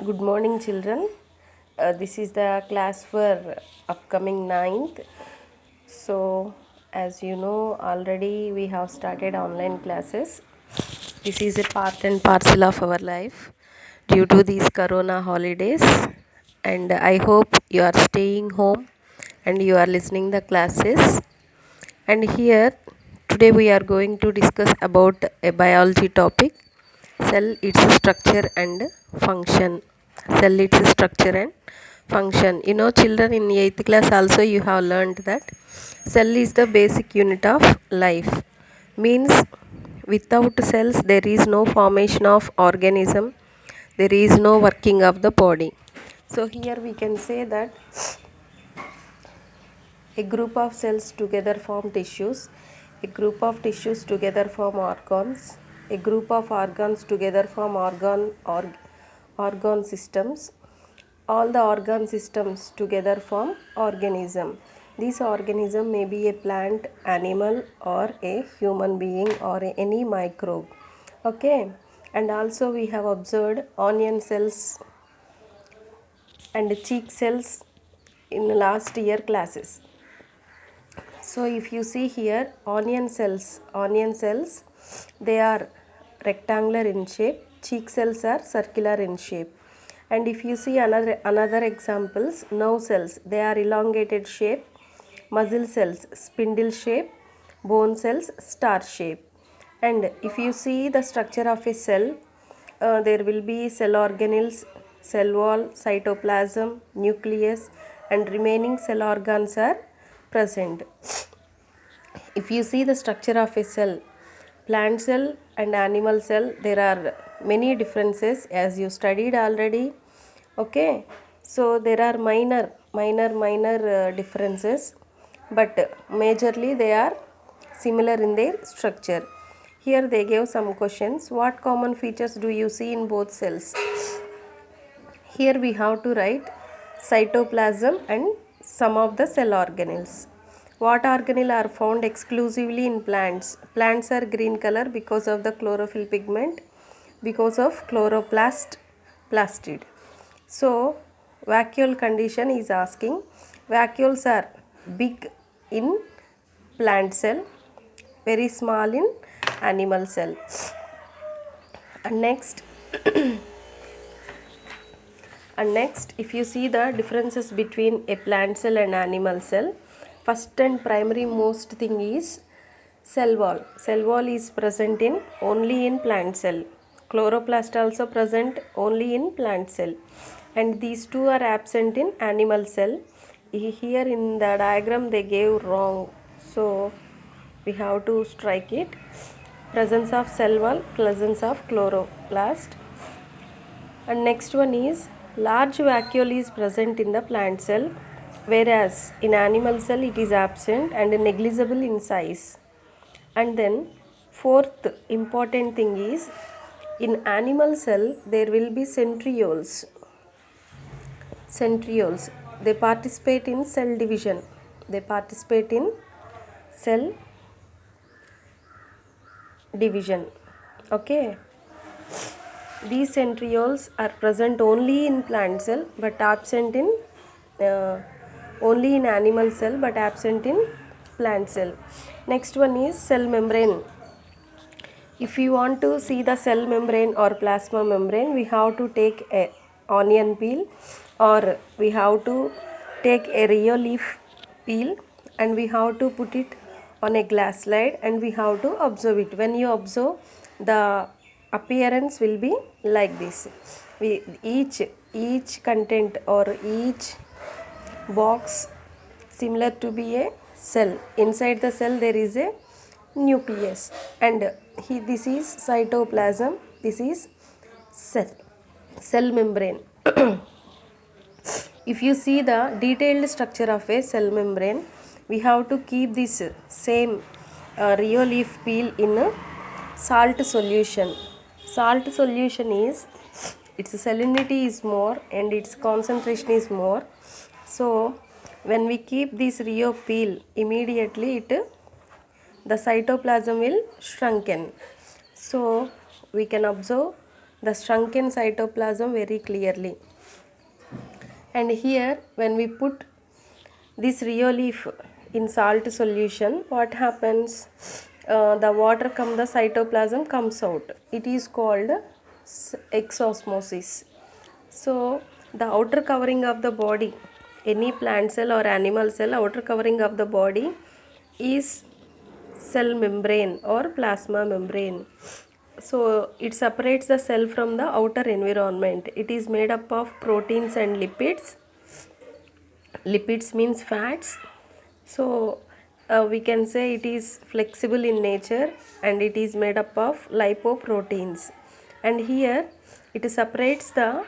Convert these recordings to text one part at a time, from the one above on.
Good morning, children. This is the class for upcoming ninth. So, as you know, already we have started online classes. This is a part and parcel of our life due to these corona holidays. And I hope you are staying home and you are listening the classes. And here today we are going to discuss about a biology topic, cell, its structure and function. Cell, its structure and function. You know, children, in 8th class also you have learned that cell is the basic unit of life. Means without cells there is no formation of organism, there is no working of the body. So here we can say that a group of cells together form tissues. A group of tissues together form organs. A group of organs together form organ systems. All the organ systems together form organism. This organism may be a plant, animal, or a human being, or any microbe. Okay, and also we have observed onion cells and cheek cells in last year classes. So if you see here, onion cells, they are rectangular in shape. Cheek cells are circular in shape. And if you see another examples, nerve cells, they are elongated shape. Muscle cells, spindle shape. Bone cells, star shape. And if you see the structure of a cell, there will be cell organelles, cell wall, cytoplasm, nucleus, and remaining cell organs are present. If you see the structure of a cell, plant cell and animal cell, there are many differences as you studied already. Okay, so there are minor differences, but majorly they are similar in their structure. Here they gave some questions. What common features do you see in both cells? Here we have to write cytoplasm and some of the cell organelles. What organelle are found exclusively in plants? Plants are green color because of the chlorophyll pigment, because of chloroplast plastid. So vacuole condition is asking, vacuoles are big in plant cell, very small in animal cell. And next, if you see the differences between a plant cell and animal cell, first and primary most thing is cell wall. Cell wall is present in only in plant cell. Chloroplast also present only in plant cell. And these two are absent in animal cell. Here in the diagram they gave wrong. So we have to strike it. Presence of cell wall, presence of chloroplast. And next one is large vacuole is present in the plant cell, whereas in animal cell it is absent and negligible in size. And then fourth important thing is in animal cell there will be centrioles. Centrioles, they participate in cell division. They participate in cell division. Okay. These centrioles are present only in plant cell but absent in only in animal cell but absent in plant cell. Next one is cell membrane. If you want to see the cell membrane or plasma membrane, we have to take a onion peel or we have to take a rio leaf peel and we have to put it on a glass slide and we have to observe it. When you observe, the appearance will be like this. Each content or each box similar to be a cell. Inside the cell there is a nucleus and this is cytoplasm, this is cell membrane. If you see the detailed structure of a cell membrane, we have to keep this same rio leaf peel in a salt solution. Salt solution is, its salinity is more and its concentration is more. So when we keep this rio peel, immediately the cytoplasm will shrunken. So we can observe the shrunken cytoplasm very clearly. And here when we put this rheolith in salt solution, what happens? The water come, the cytoplasm comes out. It is called exosmosis. So the outer covering of the body, any plant cell or animal cell, outer covering of the body is cell membrane or plasma membrane. So it separates the cell from the outer environment. It is made up of proteins and lipids. Lipids means fats. So we can say it is flexible in nature and it is made up of lipoproteins. And here it separates the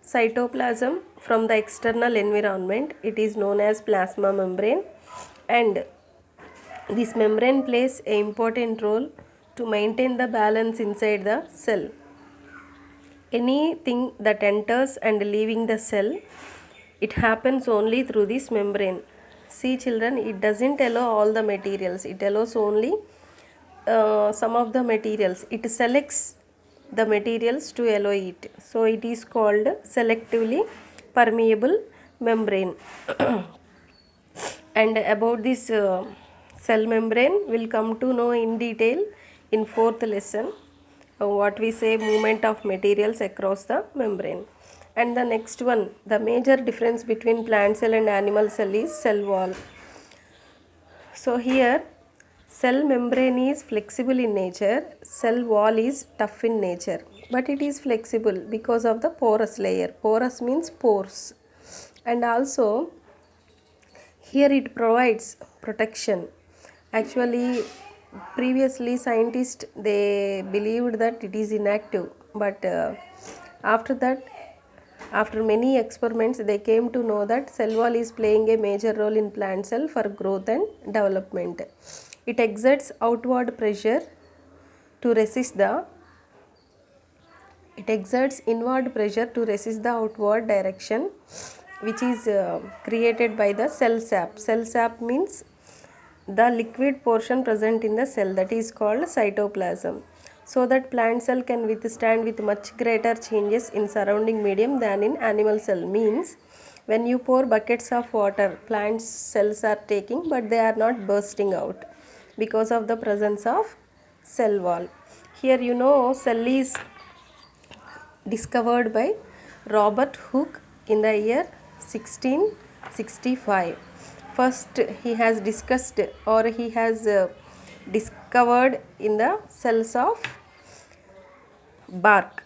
cytoplasm from the external environment. It is known as plasma membrane, and this membrane plays an important role to maintain the balance inside the cell. Anything that enters and leaving the cell, it happens only through this membrane. See children, it doesn't allow all the materials, it allows only some of the materials. It selects the materials to allow it. So it is called selectively permeable membrane. And about this cell membrane, we'll come to know in detail in fourth lesson. What we say, movement of materials across the membrane. And the next one, the major difference between plant cell and animal cell is cell wall. So here cell membrane is flexible in nature, cell wall is tough in nature, but it is flexible because of the porous layer. Porous means pores. And also here it provides protection. Actually previously scientists, they believed that it is inactive, but after many experiments they came to know that cell wall is playing a major role in plant cell for growth and development. It exerts outward pressure to resist the it exerts inward pressure to resist the outward direction, which is created by the cell sap. Cell sap means the liquid portion present in the cell, that is called cytoplasm, so that plant cell can withstand with much greater changes in surrounding medium than in animal cell. Means when you pour buckets of water, plant cells are taking, but they are not bursting out because of the presence of cell wall. Here cell is discovered by Robert Hooke in the year 1665. First he has discussed, or he has discovered in the cells of bark.